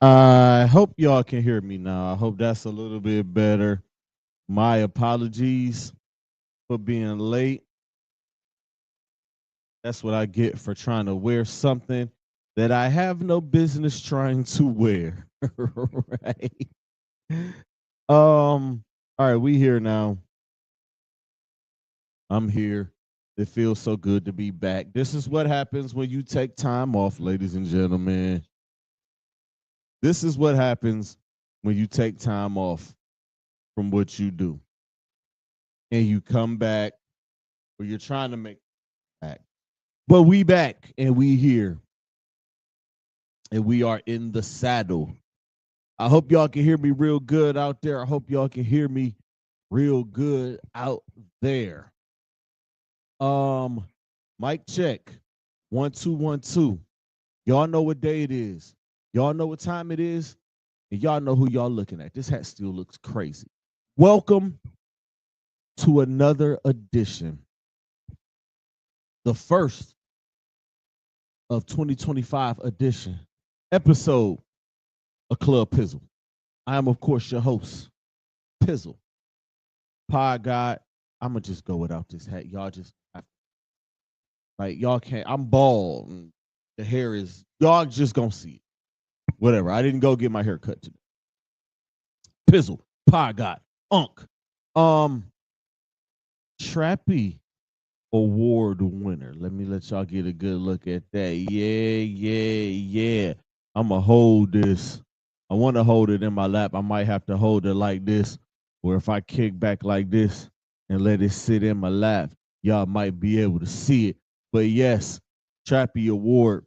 I hope y'all can hear me now. I hope that's a little bit better. My apologies for being late. That's what I get for trying to wear something that I have no business trying to wear. Right. All right, we here now. I'm here. It feels so good to be back. This is what happens when you take time off, ladies and gentlemen. This is what happens when you take time off from what you do and you come back or you're trying to make back. But we back and we here and we are in the saddle. I hope y'all can hear me real good out there. I hope y'all can hear me real good out there. Um, Mic check. 1 2 1 2. Y'all know what day it is. Y'all know what time it is. And y'all know who y'all looking at. This hat still looks crazy. Welcome to another edition, the first of 2025 edition, episode of Club Pizzle. I am, of course, your host, Pizzle. Pod God. I'm going to just go without this hat. Y'all just, like, y'all can't. I'm bald. And the hair is, y'all just going to see it. Whatever. I didn't go get my hair cut today. Pizzle, Pod God, Unk. Um, Trappy Award winner. Let me let y'all get a good look at that. Yeah. I'm going to hold this. I want to hold it in my lap. I might have to hold it like this, or if I kick back like this and let it sit in my lap, y'all might be able to see it. But yes, Trappy Award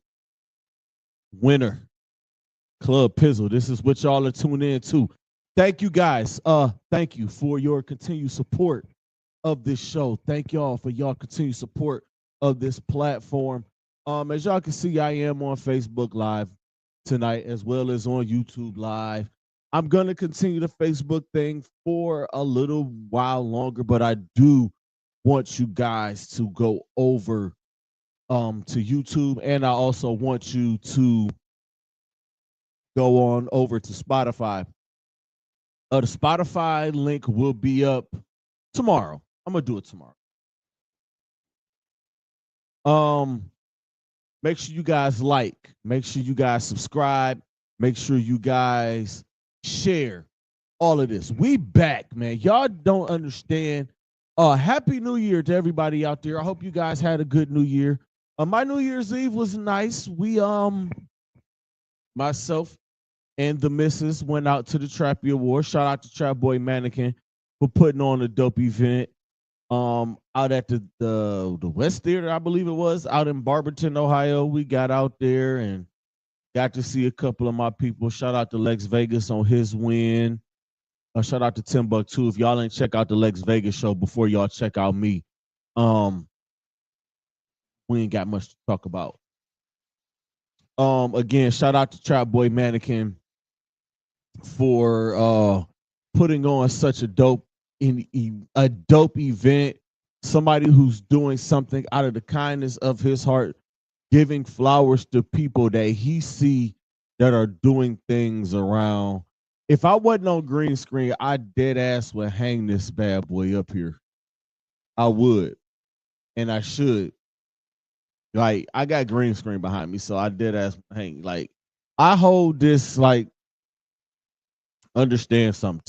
winner, Club Pizzle. This is what y'all are tuning in to. Thank you guys. Thank you for your continued support of this show. Thank y'all for y'all continued support of this platform. As y'all can see, I am on Facebook Live tonight as well as on YouTube Live. I'm gonna continue the Facebook thing for a little while longer, but I do want you guys to go over to YouTube, and I also want you to go on over to Spotify. The Spotify link will be up tomorrow. I'm gonna do it tomorrow. Um, Make sure you guys like, make sure you guys subscribe, make sure you guys share all of this. We back, man. Y'all don't understand. Happy New Year to everybody out there. I hope you guys had a good New Year. My New Year's Eve was nice. We myself and the missus went out to the Trappy Award. Shout out to Trap Boy Mannequin for putting on a dope event out at the West Theater, I believe it was, out in Barberton, Ohio. We got out there and got to see a couple of my people. Shout out to Lex Vegas on his win. Shout out to Timbuktu. If y'all ain't check out the Lex Vegas show before y'all check out me, um, we ain't got much to talk about. Again, shout out to Trap Boy Mannequin for putting on such a dope event. Somebody who's doing something out of the kindness of his heart, giving flowers to people that he see that are doing things around. If I wasn't on green screen, I dead ass would hang this bad boy up here. I would, and I should. Like, I got green screen behind me, so I dead ass hang. Like, I hold this, like, understand something,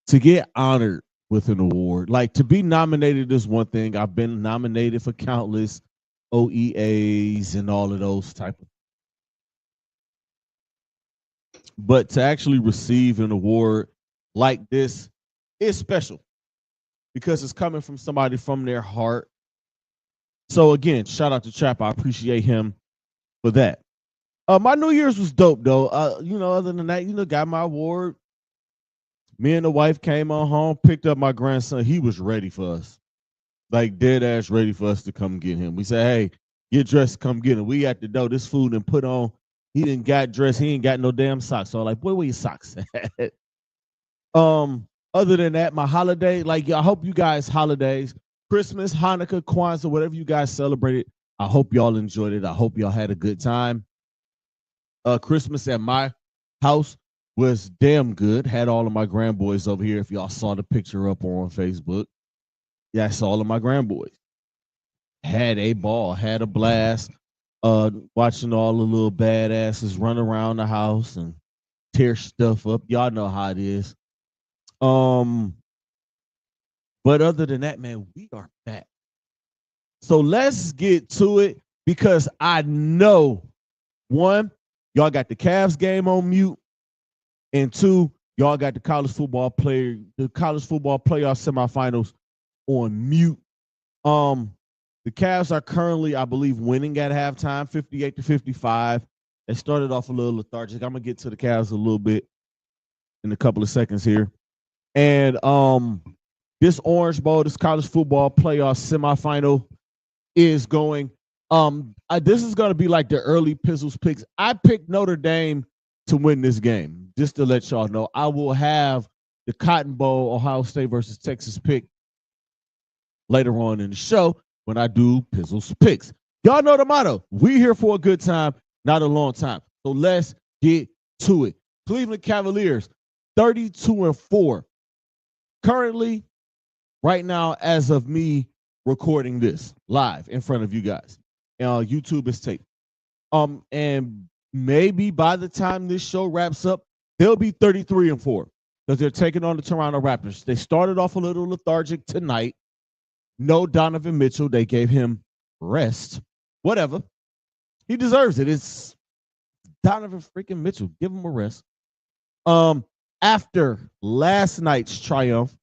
to get honored with an award. Like, to be nominated is one thing. I've been nominated for countless OEAs and all of those type of. But to actually receive an award like this is special because it's coming from somebody from their heart. So again, shout out to Trap. I appreciate him for that. My New Year's was dope though. Other than that, got my award. Me and the wife came on home, picked up my grandson. He was ready for us, like dead ass ready for us to come get him. We said, "Hey, get dressed, come get him." We at the door. This fool didn't put on. He didn't got dressed. He ain't got no damn socks. So I'm like, boy, where your socks at? Other than that, my holiday, like, I hope you guys holidays, Christmas, Hanukkah, Kwanzaa, whatever you guys celebrated, I hope y'all enjoyed it. I hope y'all had a good time. Christmas at my house was damn good. Had all of my grandboys over here. If y'all saw the picture up on Facebook, yeah, I saw all of my grandboys. Had a ball, had a blast. Watching all the little badasses run around the house and tear stuff up. Y'all know how it is. But other than that, man, we are back. So let's get to it because I know one, y'all got the Cavs game on mute, and two, y'all got the college football playoff semifinals on mute. The Cavs are currently, I believe, winning at halftime, 58-55. They started off a little lethargic. I'm gonna get to the Cavs a little bit in a couple of seconds here. And this Orange Bowl, this college football playoff semifinal is going. This is going to be like the early Pizzle's picks. I picked Notre Dame to win this game, just to let y'all know. I will have the Cotton Bowl, Ohio State versus Texas pick later on in the show when I do Pizzle's picks. Y'all know the motto. We here for a good time, not a long time. So let's get to it. Cleveland Cavaliers, 32-4. Currently, right now, as of me recording this live in front of you guys. YouTube is taped. And maybe by the time this show wraps up, they'll be 33-4 because they're taking on the Toronto Raptors. They started off a little lethargic tonight. No Donovan Mitchell. They gave him rest. Whatever. He deserves it. It's Donovan freaking Mitchell. Give him a rest. After last night's triumph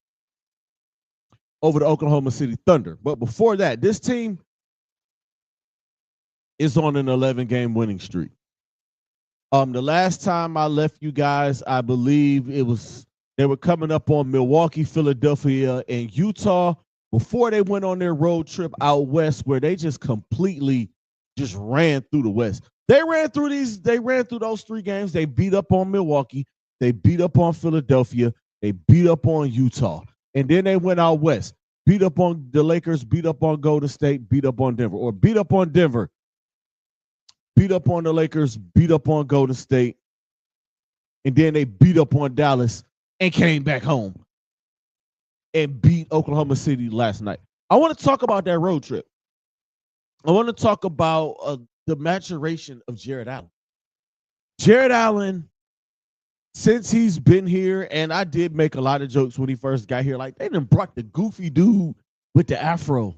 over the Oklahoma City Thunder. But before that, this team is on an 11-game winning streak. The last time I left you guys, I believe they were coming up on Milwaukee, Philadelphia, and Utah before they went on their road trip out west, where they just completely just ran through the West. They ran through those 3 games. They beat up on Milwaukee. They beat up on Philadelphia. They beat up on Utah. And then they went out west, beat up on the Lakers, beat up on Golden State, beat up on Denver, or beat up on Denver, beat up on the Lakers, beat up on Golden State, and then they beat up on Dallas and came back home and beat Oklahoma City last night. I want to talk about that road trip. I want to talk about the maturation of Jared Allen. Jared Allen, since he's been here, and I did make a lot of jokes when he first got here, like they done brought the goofy dude with the afro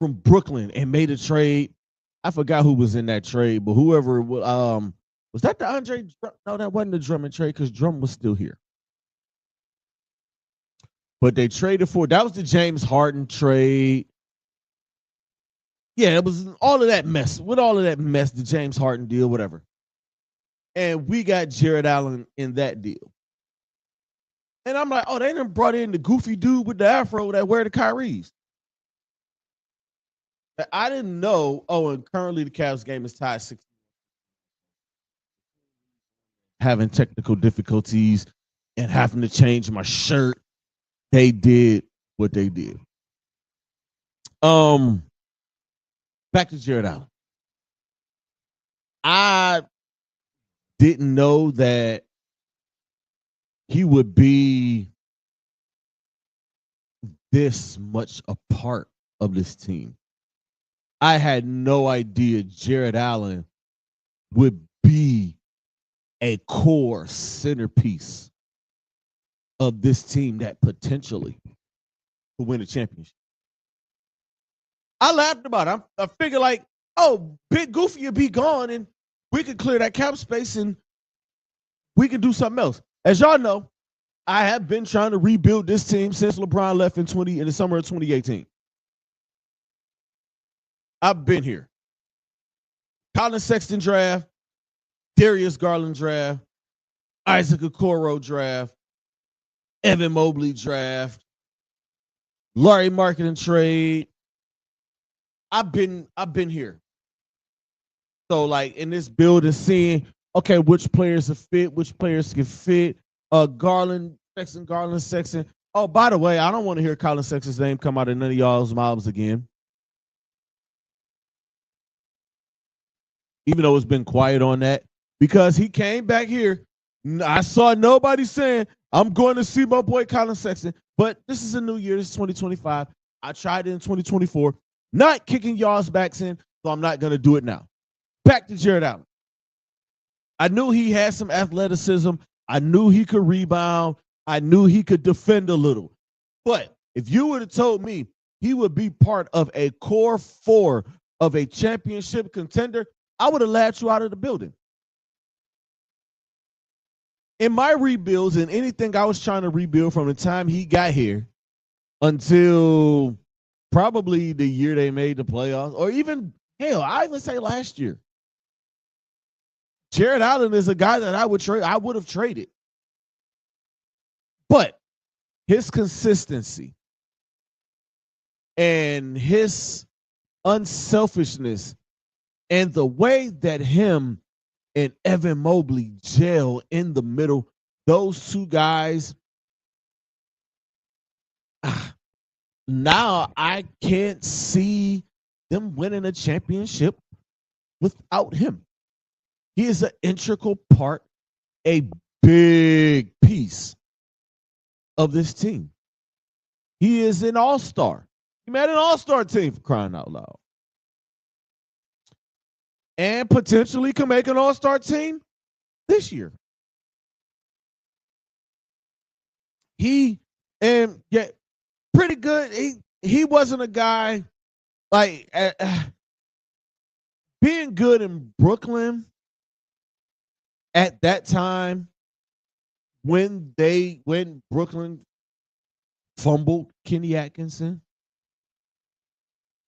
from Brooklyn and made a trade. I forgot who was in that trade, but whoever was that the Andre? No, that wasn't the Drummond trade because Drummond was still here. But they traded for that was the James Harden trade. Yeah, it was all of that mess. With all of that mess, the James Harden deal, whatever. And we got Jared Allen in that deal. And I'm like, oh, they done brought in the goofy dude with the afro that wear the Kyries. I didn't know. Oh, and currently the Cavs game is tied 6. Having technical difficulties and having to change my shirt. They did what they did. Back to Jared Allen. I didn't know that he would be this much a part of this team. I had no idea Jared Allen would be a core centerpiece of this team that potentially could win a championship. I laughed about it. I figured like, oh, Big Goofy will be gone and we could clear that cap space and we can do something else. As y'all know, I have been trying to rebuild this team since LeBron left in the summer of 2018. I've been here. Colin Sexton draft, Darius Garland draft, Isaac Okoro draft, Evan Mobley draft, Larry Marketing trade. I've been here. So like in this build is seeing, okay, which players are fit, which players can fit. Garland, Sexton. Oh, by the way, I don't want to hear Colin Sexton's name come out of none of y'all's mouths again. Even though it's been quiet on that. because he came back here. I saw nobody saying, I'm going to see my boy Colin Sexton, but this is a new year. This is 2025. I tried it in 2024, not kicking y'all's backs in, so I'm not going to do it now. Back to Jared Allen. I knew he had some athleticism. I knew he could rebound. I knew he could defend a little. But if you would have told me he would be part of a core four of a championship contender, I would have laughed you out of the building. In my rebuilds and anything I was trying to rebuild from the time he got here until probably the year they made the playoffs, or even, hell, I even say last year, Jared Allen is a guy that I would have traded. But his consistency and his unselfishness and the way that him and Evan Mobley gel in the middle, those two guys, now I can't see them winning a championship without him. He is an integral part, a big piece of this team. He is an all-star. He made an all-star team, for crying out loud. And potentially can make an all-star team this year. He, and yeah, pretty good. He wasn't a guy like being good in Brooklyn at that time when Brooklyn fumbled Kenny Atkinson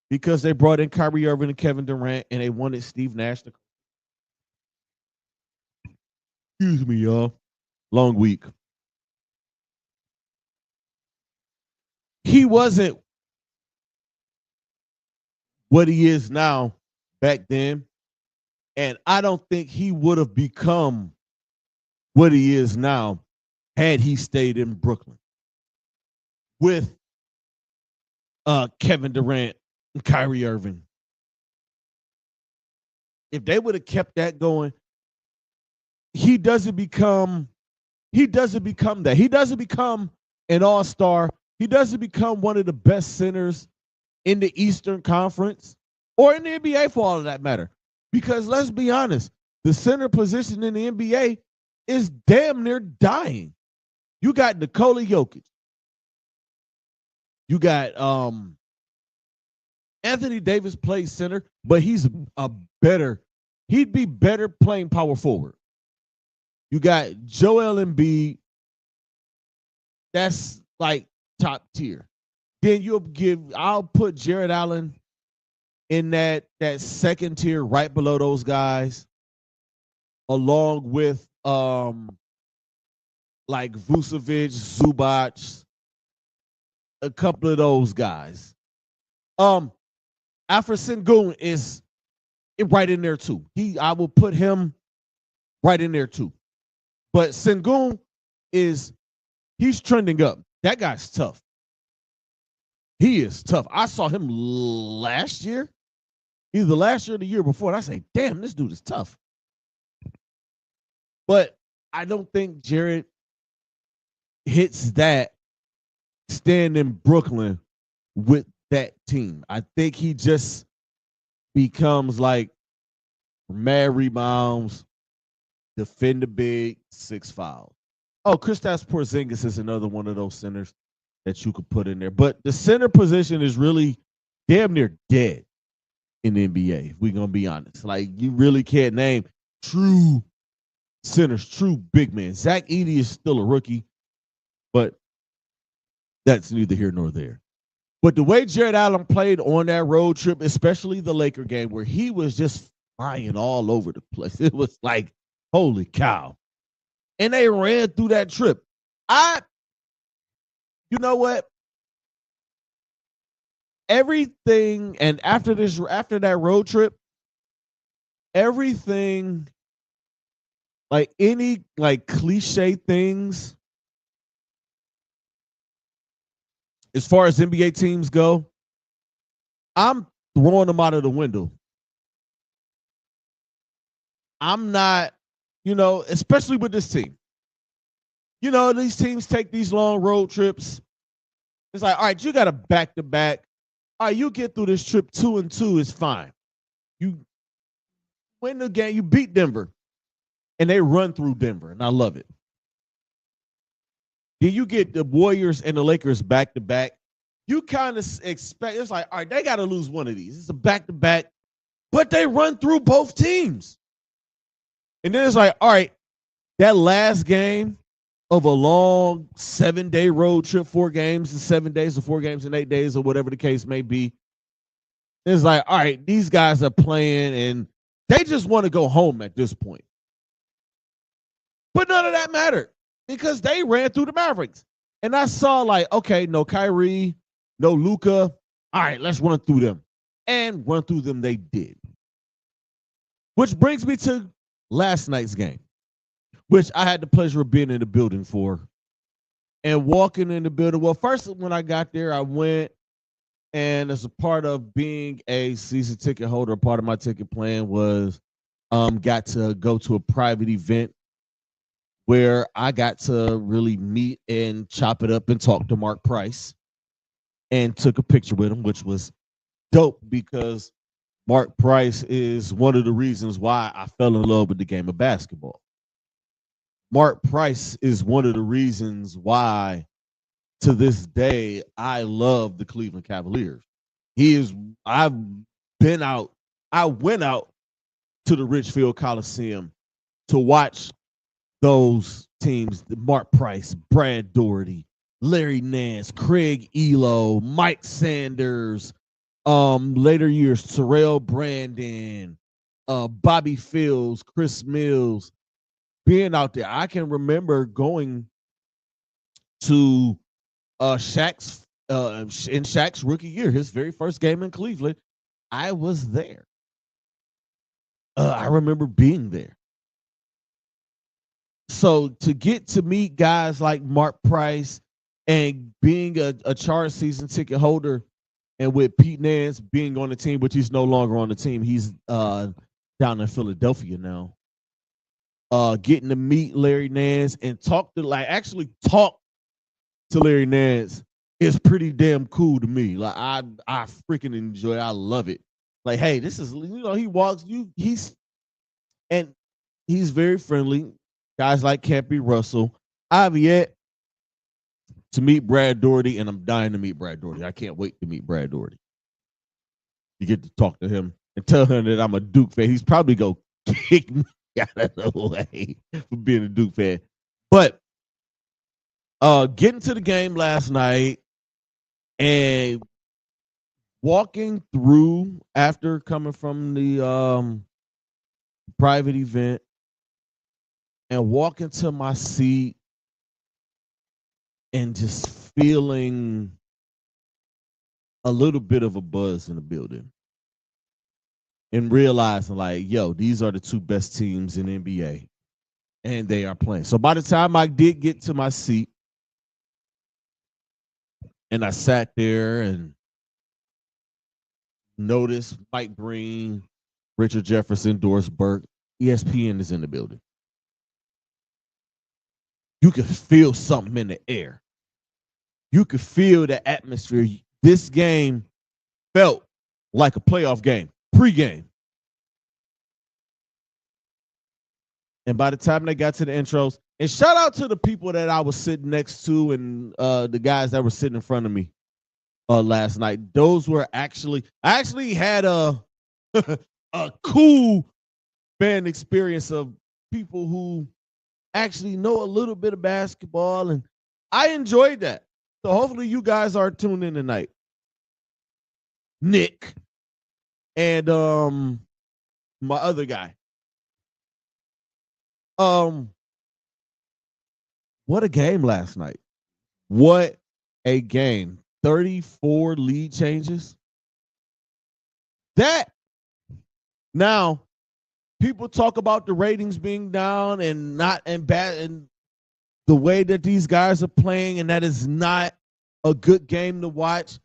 because they brought in Kyrie Irving and Kevin Durant and they wanted Steve Nash to. Excuse me, y'all. Long week. He wasn't what he is now back then. And I don't think he would have become what he is now had he stayed in Brooklyn with Kevin Durant and Kyrie Irving. If they would have kept that going, he doesn't become that. He doesn't become an all-star. He doesn't become one of the best centers in the Eastern Conference or in the NBA for all of that matter. Because let's be honest, the center position in the NBA is damn near dying. You got Nikola Jokic. You got Anthony Davis plays center, but he'd be better playing power forward. You got Joel Embiid. That's like top tier. Then I'll put Jared Allen in that second tier right below those guys, along with like Vucevic, Zubac, a couple of those guys. Alfred Sengun is right in there too. I will put him right in there too. But Sengun he's trending up. That guy's tough. He is tough. I saw him last year, either last year or the year before, and I say, damn, this dude is tough. But I don't think Jared hits that staying in Brooklyn with that team. I think he just becomes like mad rebounds, defend the big, 6 fouls. Oh, Kristaps Porzingis is another one of those centers that you could put in there. But the center position is really damn near dead in the NBA, if we're going to be honest. Like, you really can't name true centers, true big men. Zach Edey is still a rookie, but that's neither here nor there. But the way Jared Allen played on that road trip, especially the Laker game, where he was just flying all over the place, it was like, holy cow. And they ran through that trip. You know what? Everything, and after that road trip, everything, like any like cliche things, as far as NBA teams go, I'm throwing them out of the window. I'm not especially with this team. These teams take these long road trips. It's like, all right, you got a back to back. All right, you get through this trip 2-2 is fine. You win the game, you beat Denver, and they run through Denver, and I love it. Then you get the Warriors and the Lakers back to back. You kind of expect, it's like, all right, they got to lose one of these. It's a back to back, but they run through both teams. And then it's like, all right, that last game of a long 7-day road trip, 4 games in 7 days or 4 games in 8 days or whatever the case may be. It's like, all right, these guys are playing and they just want to go home at this point. But none of that mattered because they ran through the Mavericks. And I saw like, okay, no Kyrie, no Luka. All right, let's run through them. And run through them they did. Which brings me to last night's game, which I had the pleasure of being in the building for. And walking in the building, well, first when I got there, I went, and as a part of being a season ticket holder, part of my ticket plan was got to go to a private event where I got to really meet and chop it up and talk to Mark Price, and took a picture with him, which was dope because Mark Price is one of the reasons why I fell in love with the game of basketball. Mark Price is one of the reasons why, to this day, I love the Cleveland Cavaliers. I went out to the Richfield Coliseum to watch those teams, Mark Price, Brad Daugherty, Larry Nance, Craig Elo, Mike Sanders, later years, Terrell Brandon, Bobby Fields, Chris Mills, being out there. I can remember going to Shaq's in Shaq's rookie year, his very first game in Cleveland. I was there. I remember being there. So to get to meet guys like Mark Price and being a Charge season ticket holder, and with Pete Nance being on the team, which he's no longer on the team, he's down in Philadelphia now. Getting to meet Larry Nance and talk to Larry Nance is pretty damn cool to me. Like I freaking enjoy it. I love it. Like, hey, this is, he walks you, he's very friendly. Guys like Campy Russell. I've yet to meet Brad Daugherty, and I'm dying to meet Brad Daugherty. I can't wait to meet Brad Daugherty. You get to talk to him and tell him that I'm a Duke fan. He's probably going to kick me out of the way for being a Duke fan. But getting to the game last night and walking through after coming from the private event and walking to my seat and just feeling a little bit of a buzz in the building and realizing like, yo, these are the 2 best teams in the NBA and they are playing. So by the time I did get to my seat and I sat there and noticed Mike Breen, Richard Jefferson, Doris Burke, ESPN is in the building. You could feel something in the air. You could feel the atmosphere. This game felt like a playoff game, pregame. And by the time they got to the intros, and shout out to the people that I was sitting next to and the guys that were sitting in front of me last night. Those were I actually had a cool fan experience of people who actually know a little bit of basketball, and I enjoyed that. So hopefully you guys are tuned in tonight. Nick and my other guy. What a game last night. What a game. 34 lead changes. That now people talk about the ratings being down and not and bad and the way that these guys are playing, and that is not a good game to watch.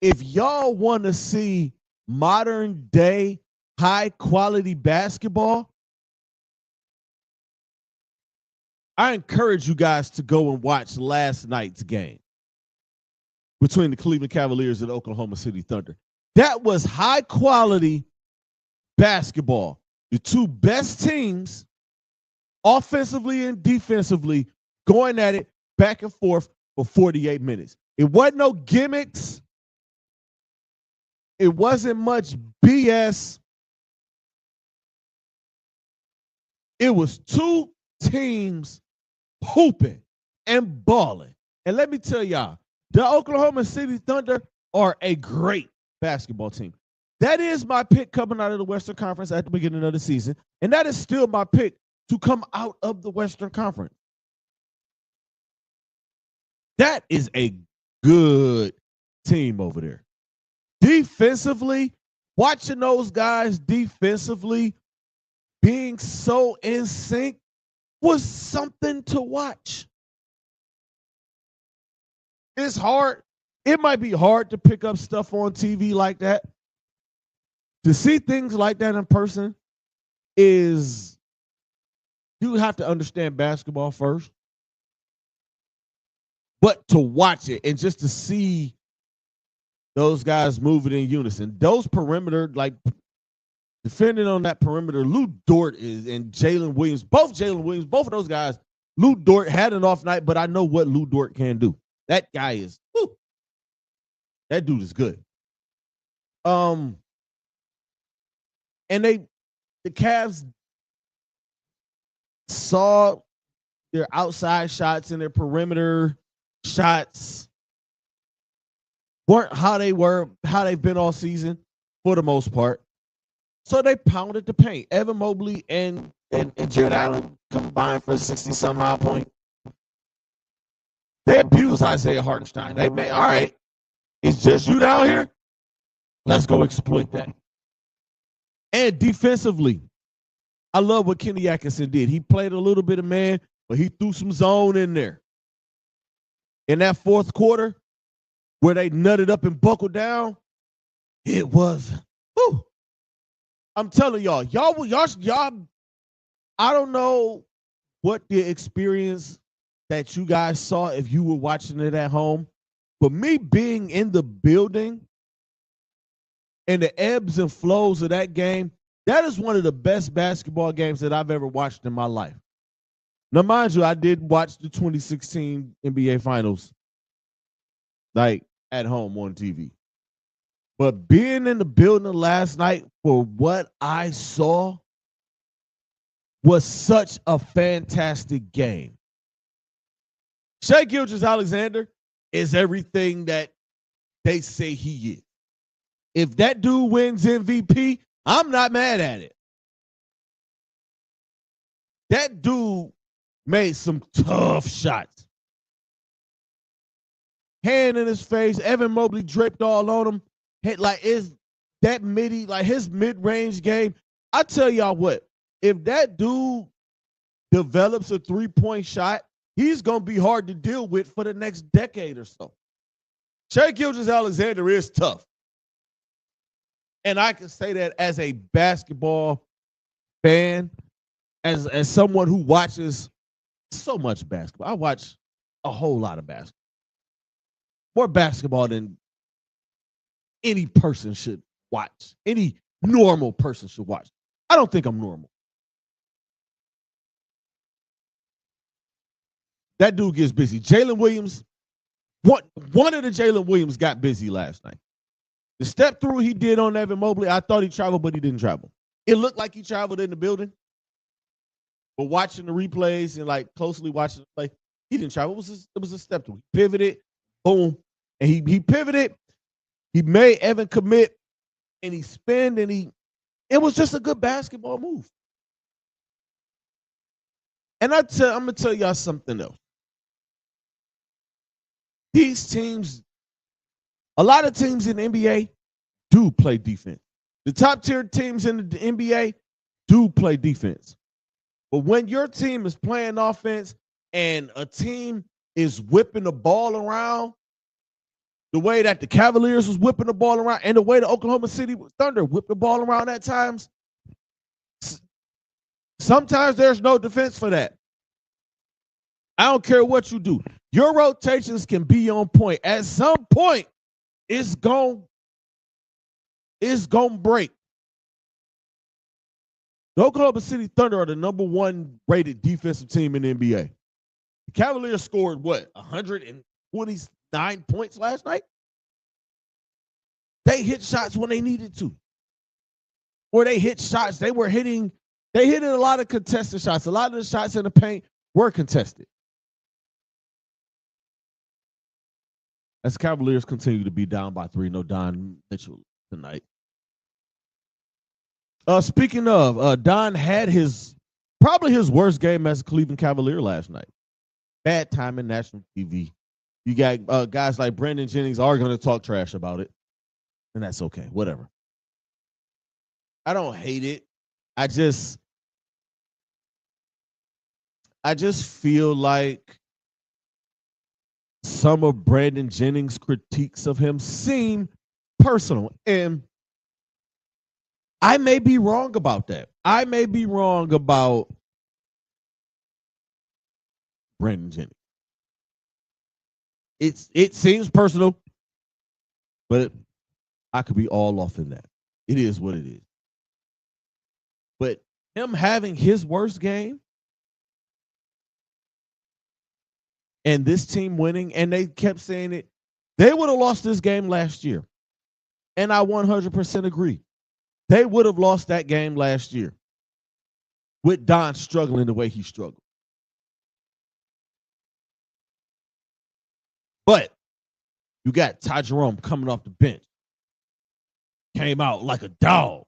If y'all want to see modern day high quality basketball, I encourage you guys to go and watch last night's game between the Cleveland Cavaliers and the Oklahoma City Thunder. That was high quality basketball. The two best teams, offensively and defensively, going at it back and forth for 48 minutes. It wasn't no gimmicks. It wasn't much BS. It was two teams hooping and balling. And let me tell y'all, the Oklahoma City Thunder are a great basketball team. That is my pick coming out of the Western Conference at the beginning of the season. And that is still my pick to come out of the Western Conference. That is a good team over there. Defensively, watching those guys defensively being so in sync was something to watch. It's hard. It might be hard to pick up stuff on TV like that. To see things like that in person is, you have to understand basketball first. But to watch it and just to see those guys moving in unison, those perimeter, like defending on that perimeter, Lou Dort is and Jalen Williams, both of those guys. Lou Dort had an off night, but I know what Lou Dort can do. That guy is, whew, that dude is good. And the Cavs saw their outside shots and their perimeter shots weren't how they've been all season for the most part. So they pounded the paint. Evan Mobley and Jared Allen combined for 60-some odd points. They abused Isaiah Hartenstein. They made, all right, it's just you down here. Let's go exploit that. And defensively, I love what Kenny Atkinson did. He played a little bit of man, but he threw some zone in there. In that fourth quarter, where they nutted up and buckled down, it was, whew. I'm telling y'all, I don't know what the experience that you guys saw if you were watching it at home, but me being in the building and the ebbs and flows of that game, that is one of the best basketball games that I've ever watched in my life. Now, mind you, I did watch the 2016 NBA Finals, like at home on TV. But being in the building last night for what I saw was such a fantastic game. Shai Gilgeous-Alexander is everything that they say he is. If that dude wins MVP, I'm not mad at it. That dude made some tough shots. Hand in his face, Evan Mobley draped all on him. Like, is that his mid-range game? I tell y'all what, if that dude develops a three-point shot, he's going to be hard to deal with for the next decade or so. Shai Gilgeous-Alexander is tough. And I can say that as a basketball fan, as someone who watches so much basketball. I watch a whole lot of basketball. More basketball than any person should watch. Any normal person should watch. I don't think I'm normal. That dude gets busy. Jalen Williams, one of the Jalen Williams got busy last night. The step through he did on Evan Mobley, I thought he traveled, but he didn't travel. It looked like he traveled in the building. But watching the replays and like closely watching the play, he didn't travel. It was a step through. He pivoted, boom. And he pivoted. He made Evan commit, and he spinned, and it was just a good basketball move. And I'm going to tell y'all something else. These teams, a lot of teams in the NBA do play defense. The top tier teams in the NBA do play defense. But when your team is playing offense and a team is whipping the ball around, the way that the Cavaliers was whipping the ball around and the way the Oklahoma City Thunder whipped the ball around at times, sometimes there's no defense for that. I don't care what you do. Your rotations can be on point. At some point, it's going to break. The Oklahoma City Thunder are the number 1 rated defensive team in the NBA. The Cavaliers scored, 129 points last night? They hit shots when they needed to. Or they hit shots. They hit a lot of contested shots. A lot of the shots in the paint were contested. As the Cavaliers continue to be down by 3, no Don Mitchell tonight. Speaking of, Don had probably his worst game as a Cleveland Cavalier last night. Bad time in national TV. You got guys like Brandon Jennings are going to talk trash about it, and that's okay. Whatever. I don't hate it. I just feel like some of Brandon Jennings' critiques of him seem personal, and I may be wrong about that. I may be wrong about Brandon Jennings. It seems personal, but I could be all off in that. It is what it is. But him having his worst game and this team winning, and they kept saying it, they would have lost this game last year. And I 100% agree. They would have lost that game last year with Don struggling the way he struggled. But you got Ty Jerome coming off the bench. Came out like a dog.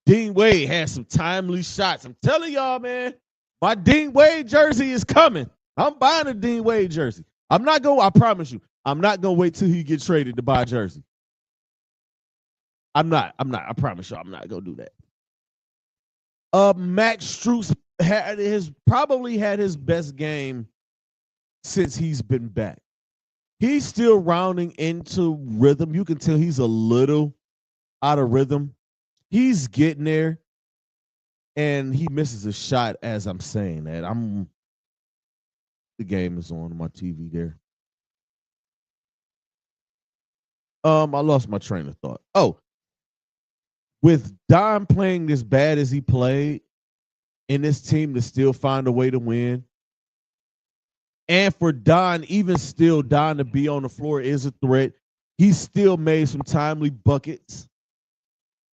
Dean Wade had some timely shots. I'm telling y'all, man, my Dean Wade jersey is coming. I'm buying a Dean Wade jersey. I promise you, I'm not going to wait till he gets traded to buy a jersey. I'm not. I promise you, I'm not going to do that. Max Strus probably had his best game since he's been back. He's still rounding into rhythm. You can tell he's a little out of rhythm. He's getting there, and he misses a shot as I'm saying that. The game is on my TV there. I lost my train of thought. Oh, with Don playing as bad as he played, and this team to still find a way to win, and for Don, even still, Don to be on the floor is a threat. He still made some timely buckets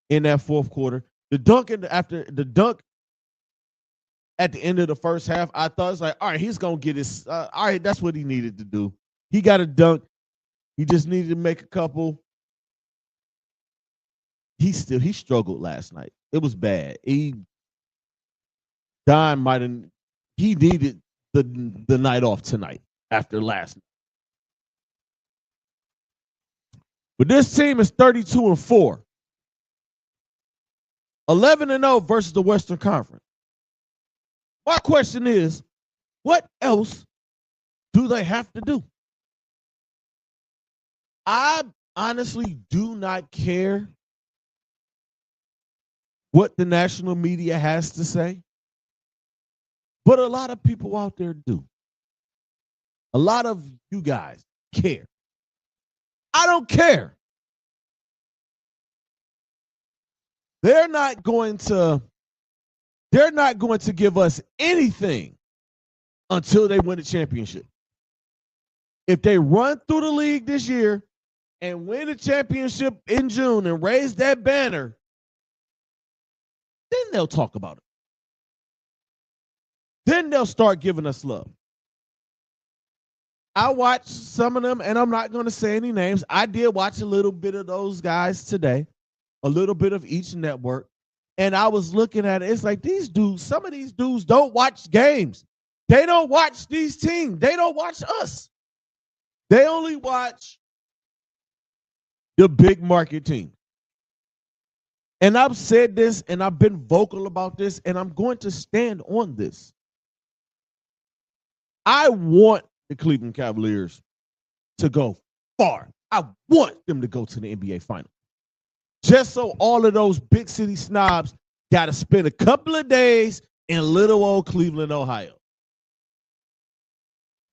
in that fourth quarter. The dunk at the end of the first half, I thought it was like, all right, he's gonna get his. All right, that's what he needed to do. He got a dunk. He just needed to make a couple. He struggled last night. It was bad. Don might have. He needed the night off tonight after last night. But this team is 32-4. 11-0 versus the Western Conference. My question is, what else do they have to do? I honestly do not care what the national media has to say, but a lot of people out there do. A lot of you guys care. I don't care. They're not going to give us anything until they win a championship. If they run through the league this year and win a championship in June and raise that banner, then they'll talk about it. Then they'll start giving us love. I watched some of them, and I'm not going to say any names. I did watch a little bit of those guys today, a little bit of each network. And I was looking at it. It's like these dudes, some of these dudes don't watch games. They don't watch these teams. They don't watch us. They only watch the big market team. And I've said this, and I've been vocal about this, and I'm going to stand on this. I want the Cleveland Cavaliers to go far. I want them to go to the NBA Finals. Just so all of those big city snobs got to spend a couple of days in little old Cleveland, Ohio.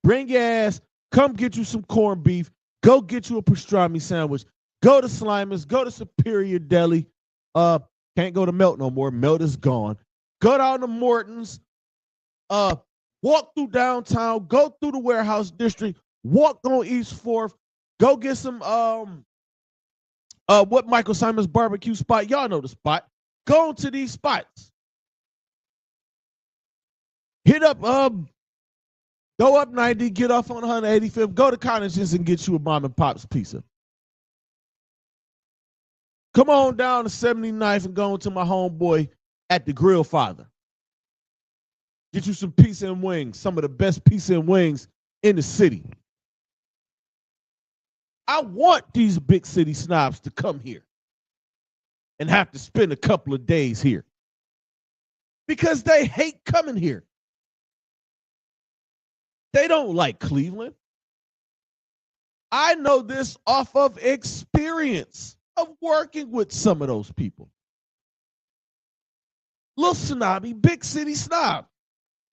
Bring your ass. Come get you some corned beef. Go get you a pastrami sandwich. Go to Slimer's. Go to Superior Deli. Can't go to Melt no more. Melt is gone. Go down to Morton's. Walk through downtown. Go through the warehouse district. Walk on East 4th. Go get some what Michael Simon's barbecue spot. Y'all know the spot. Go to these spots. Hit up go up 90, get off on 185th, go to Cottages and get you a mom and pop's pizza. Come on down to 79th and go to my homeboy at the Grill Father. Get you some pizza and wings, some of the best pizza and wings in the city. I want these big city snobs to come here and have to spend a couple of days here because they hate coming here. They don't like Cleveland. I know this off of experience of working with some of those people. Little snobby, big city snob.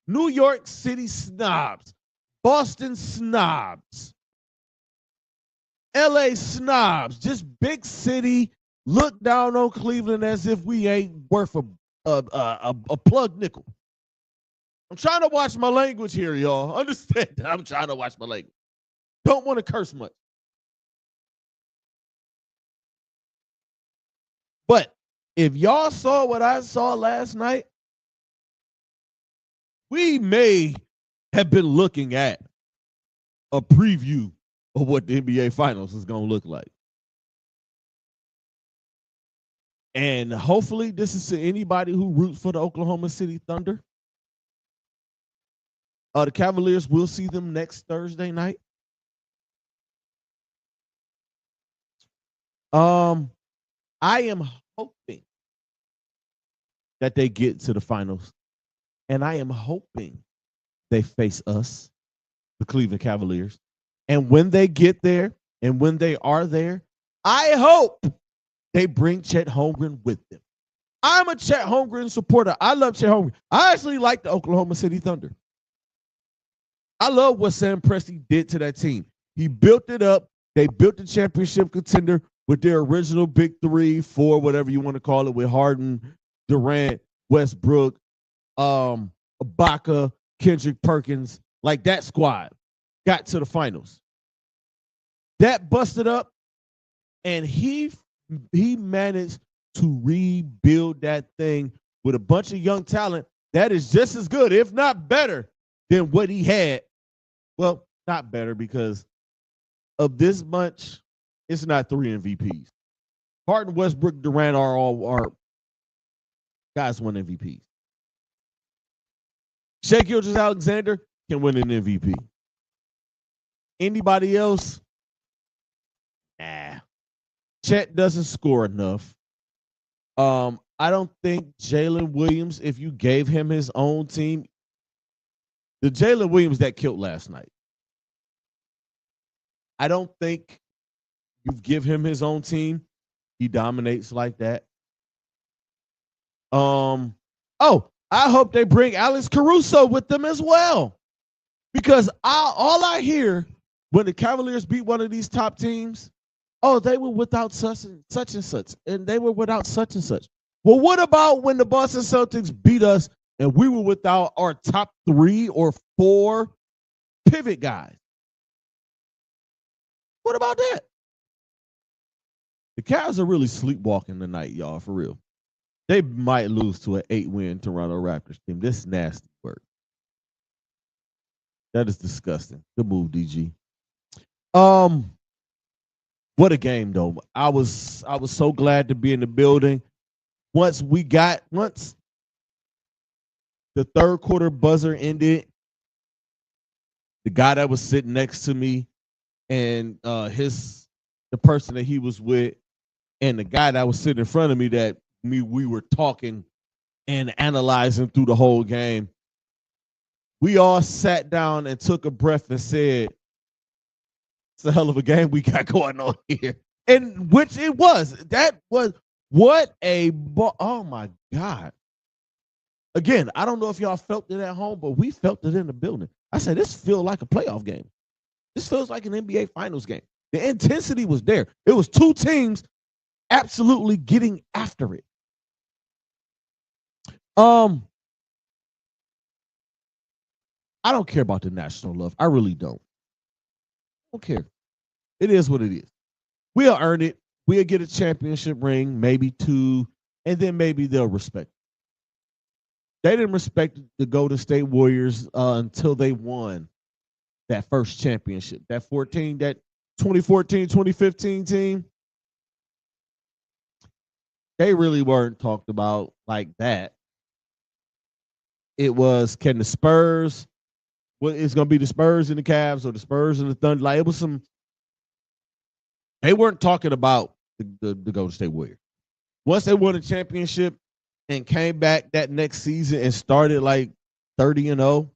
New York City snobs. Boston snobs. LA snobs. Just big city. Look down on Cleveland as if we ain't worth a plug nickel. I'm trying to watch my language here, y'all. Understand that I'm trying to watch my language. Don't want to curse much. But if y'all saw what I saw last night, we may have been looking at a preview of what the NBA Finals is going to look like. And hopefully this is to anybody who roots for the Oklahoma City Thunder. The Cavaliers, will see them next Thursday night. I am hoping that they get to the finals. And I am hoping they face us, the Cleveland Cavaliers. And when they get there and when they are there, I hope they bring Chet Holmgren with them. I'm a Chet Holmgren supporter. I love Chet Holmgren. I actually like the Oklahoma City Thunder. I love what Sam Presti did to that team. He built it up. They built the championship contender with their original big 3, 4, whatever you want to call it, with Harden, Durant, Westbrook, Ibaka, Kendrick Perkins. Like that squad got to the finals. That busted up, and he managed to rebuild that thing with a bunch of young talent that is just as good, if not better, than what he had. Well, not better, because of this bunch, it's not 3 MVPs. Harden, Westbrook, Durant are all guys won MVPs. Shai Gilgeous-Alexander can win an MVP. Anybody else? Nah. Chet doesn't score enough. I don't think Jalen Williams, if you gave him his own team, the Jalen Williams that killed last night, I don't think you give him his own team, he dominates like that. I hope they bring Alex Caruso with them as well. Because all I hear when the Cavaliers beat one of these top teams, they were without such and such, and they were without such and such. Well, what about when the Boston Celtics beat us and we were without our top 3 or 4 pivot guys? What about that? The Cavs are really sleepwalking tonight, y'all, for real. They might lose to an 8-win Toronto Raptors team. This is nasty work. That is disgusting. Good move, DG. What a game, though. I was so glad to be in the building. Once the third quarter buzzer ended, the guy that was sitting next to me and the person that he was with and the guy that was sitting in front of me we were talking and analyzing through the whole game. We all sat down and took a breath and said, it's a hell of a game we got going on here. And which it was. That was oh my God. Again, I don't know if y'all felt it at home, but we felt it in the building. I said, this feels like a playoff game. This feels like an NBA Finals game. The intensity was there. It was two teams absolutely getting after it. I don't care about the national love. I really don't. I don't care. It is what it is. We'll earn it. We'll get a championship ring, maybe two, and then maybe they'll respect it. They didn't respect the Golden State Warriors until they won that first championship. That 2014, 2015 team, they really weren't talked about like that. It was, can the Spurs, what is going to be the Spurs and the Cavs or the Spurs and the Thunder? Like, it was some, they weren't talking about the Golden State Warriors. Once they won a championship and came back that next season and started like 30-0,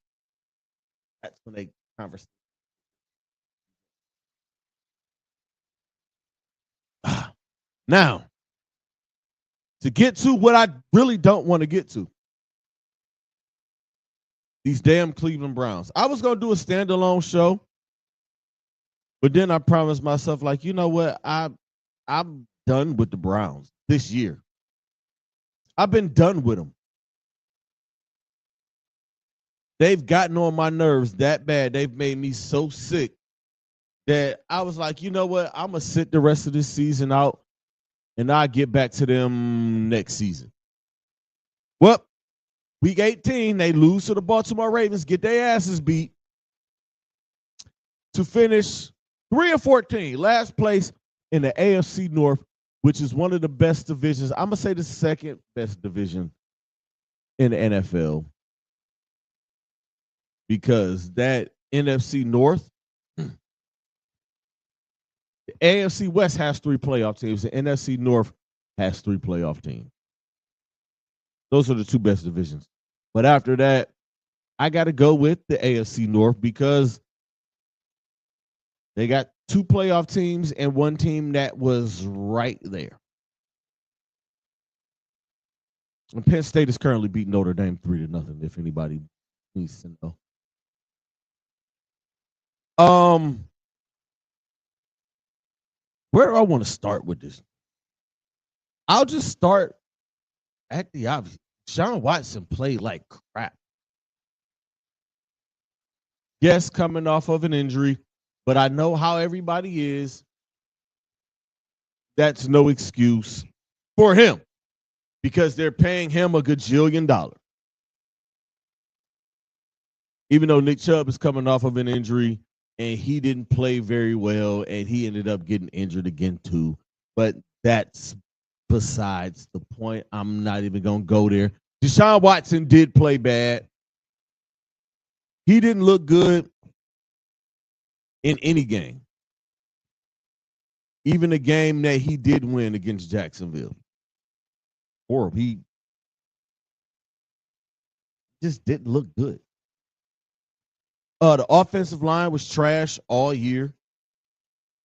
that's when they conversation. Now, to get to what I really don't want to get to, these damn Cleveland Browns. I was going to do a standalone show, but then I promised myself, like, you know what? I'm done with the Browns this year. I've been done with them. They've gotten on my nerves that bad. They've made me so sick that I was like, you know what? I'm going to sit the rest of this season out and I'll get back to them next season. Well, week 18, they lose to the Baltimore Ravens, get their asses beat to finish 3-14, last place in the AFC North, which is one of the best divisions. I'm going to say the second best division in the NFL, because that NFC North, the AFC West has 3 playoff teams. The NFC North has 3 playoff teams. Those are the 2 best divisions. But after that, I got to go with the AFC North because they got 2 playoff teams and 1 team that was right there. And Penn State is currently beating Notre Dame 3-0, if anybody needs to know. Where do I want to start with this? I'll just start at the obvious. Deshaun Watson played like crap. Yes, coming off of an injury, but I know how everybody is. That's no excuse for him because they're paying him a gajillion dollars. Even though Nick Chubb is coming off of an injury and he didn't play very well and he ended up getting injured again too. But that's besides the point. I'm not even going to go there. Deshaun Watson did play bad. He didn't look good in any game. Even the game that he did win against Jacksonville. Horrible. He just didn't look good. The offensive line was trash all year.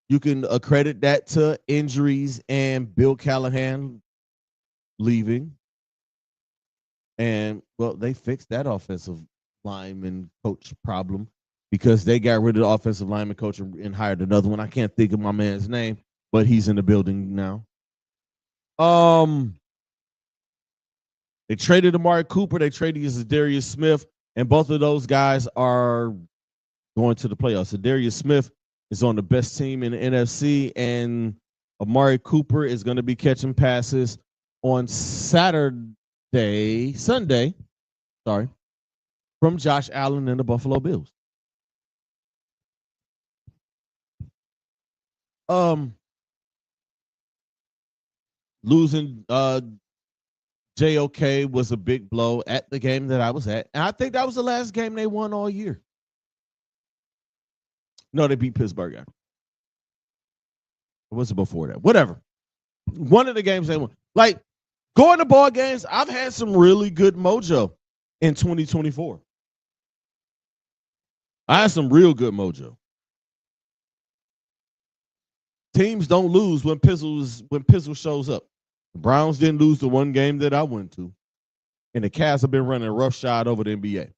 You can accredit that to injuries and Bill Callahan leaving. And, well, they fixed that offensive lineman coach problem because they got rid of the offensive lineman coach and hired another one. I can't think of my man's name, but he's in the building now. They traded Amari Cooper. They traded Zadarius Smith, and both of those guys are going to the playoffs. Zadarius Smith is on the best team in the NFC, and Amari Cooper is going to be catching passes on Sunday, from Josh Allen and the Buffalo Bills. Losing JOK was a big blow at the game that I was at, and I think that was the last game they won all year. No, they beat Pittsburgh. Or was it before that? Whatever. One of the games they won. Like, going to ball games, I've had some really good mojo in 2024. I had some real good mojo. Teams don't lose when Pizzle shows up. The Browns didn't lose the one game that I went to. And the Cavs have been running roughshod over the NBA.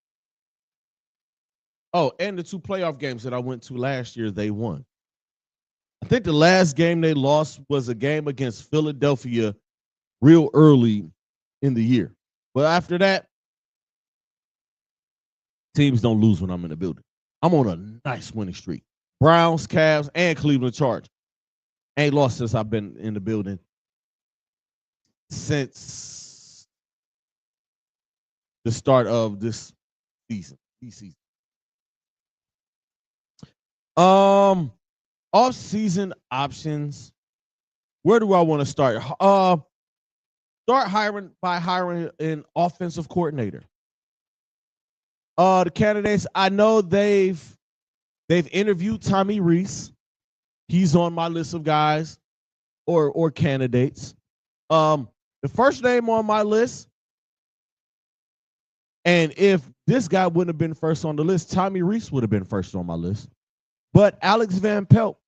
Oh, and the 2 playoff games that I went to last year, they won. I think the last game they lost was a game against Philadelphia real early in the year. But after that, teams don't lose when I'm in the building. I'm on a nice winning streak. Browns, Cavs, and Cleveland Chargers. Ain't lost since I've been in the building since the start of this season. Off-season options. Where do I want to start? Start hiring an offensive coordinator. The candidates, I know they've interviewed Tommy Rees. He's on my list of guys or candidates. The first name on my list, and if this guy wouldn't have been first on the list, Tommy Rees would have been first on my list. But Alex Van Pelt,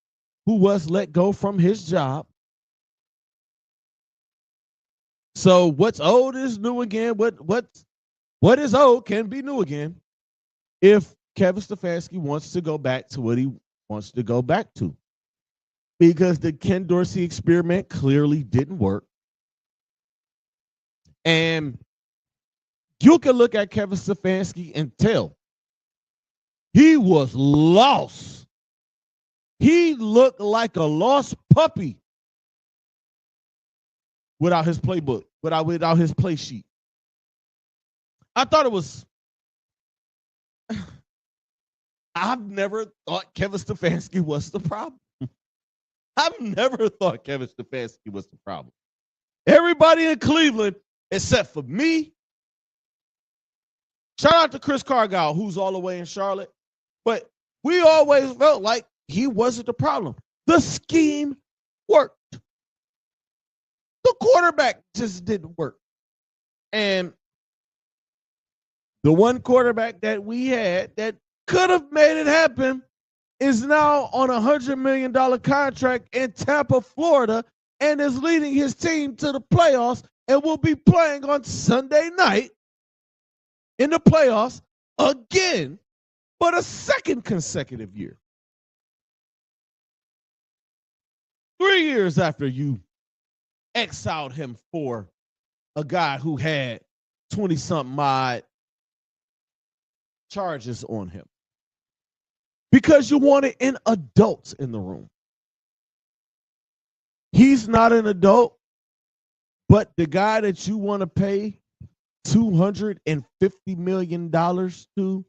who was let go from his job. So what's old is new again. What is old can be new again. If Kevin Stefanski wants to go back to what he wants to go back to. Because the Ken Dorsey experiment clearly didn't work. And you can look at Kevin Stefanski and tell he was lost. He looked like a lost puppy without his playbook, without his play sheet. I thought it was. I've never thought Kevin Stefanski was the problem. I've never thought Kevin Stefanski was the problem. Everybody in Cleveland, except for me. Shout out to Chris Cargile, who's all the way in Charlotte. But we always felt like he wasn't the problem. The scheme worked. The quarterback just didn't work. And the one quarterback that we had that could have made it happen is now on a $100 million contract in Tampa, Florida, and is leading his team to the playoffs and will be playing on Sunday night in the playoffs again for the second consecutive year. 3 years after you exiled him for a guy who had 20-something odd charges on him. Because you wanted an adult in the room. He's not an adult, but the guy that you want to pay $250 million to,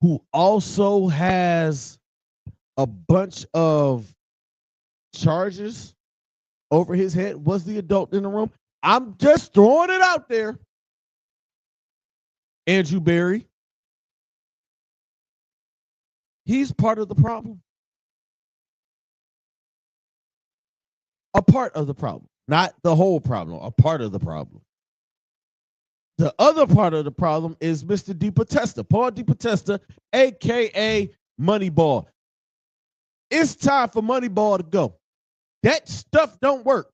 who also has a bunch of charges over his head, was the adult in the room. I'm just throwing it out there. Andrew Berry. He's part of the problem. A part of the problem. Not the whole problem, a part of the problem. The other part of the problem is Mr. DePodesta, Paul DePodesta, a.k.a. Moneyball. It's time for Moneyball to go. That stuff don't work.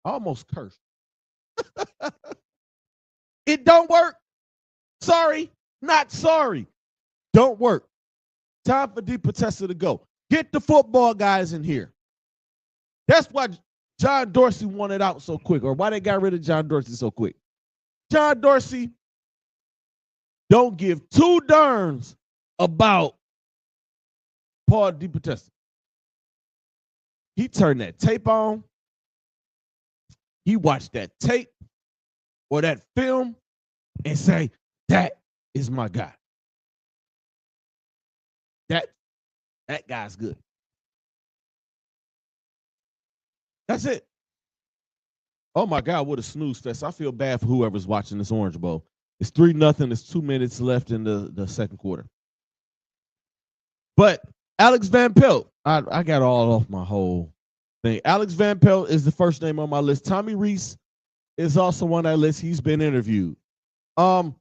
I almost cursed. It don't work. Sorry, not sorry. Don't work. Time for DePodesta to go. Get the football guys in here. That's why John Dorsey wanted out so quick, or why they got rid of John Dorsey so quick. John Dorsey don't give two darns about Paul DePodesta. He turned that tape on. He watched that tape or that film and say, that is my guy. That guy's good. That's it. Oh my God, what a snooze fest. I feel bad for whoever's watching this Orange Bowl. It's 3-0. There's 2 minutes left in the second quarter. But Alex Van Pelt, I got all off my whole thing. Alex Van Pelt is the first name on my list. Tommy Rees is also on that list. He's been interviewed. Josh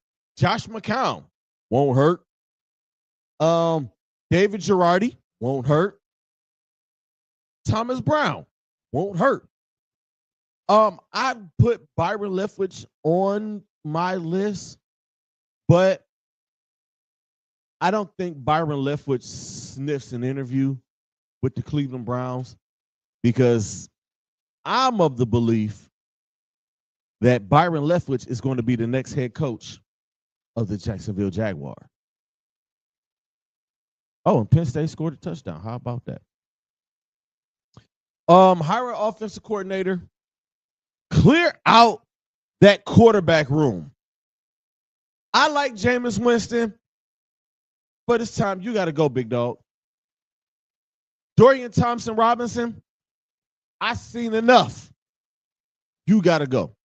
McCown won't hurt. David Girardi won't hurt. Thomas Brown won't hurt. I put Byron Leftwich on my list, but I don't think Byron Leftwich sniffs an interview with the Cleveland Browns because I'm of the belief that Byron Leftwich is going to be the next head coach of the Jacksonville Jaguars. Oh, and Penn State scored a touchdown. How about that? Hire an offensive coordinator. Clear out that quarterback room. I like Jameis Winston, but it's time. You got to go, big dog. Dorian Thompson-Robinson, I've seen enough. You got to go.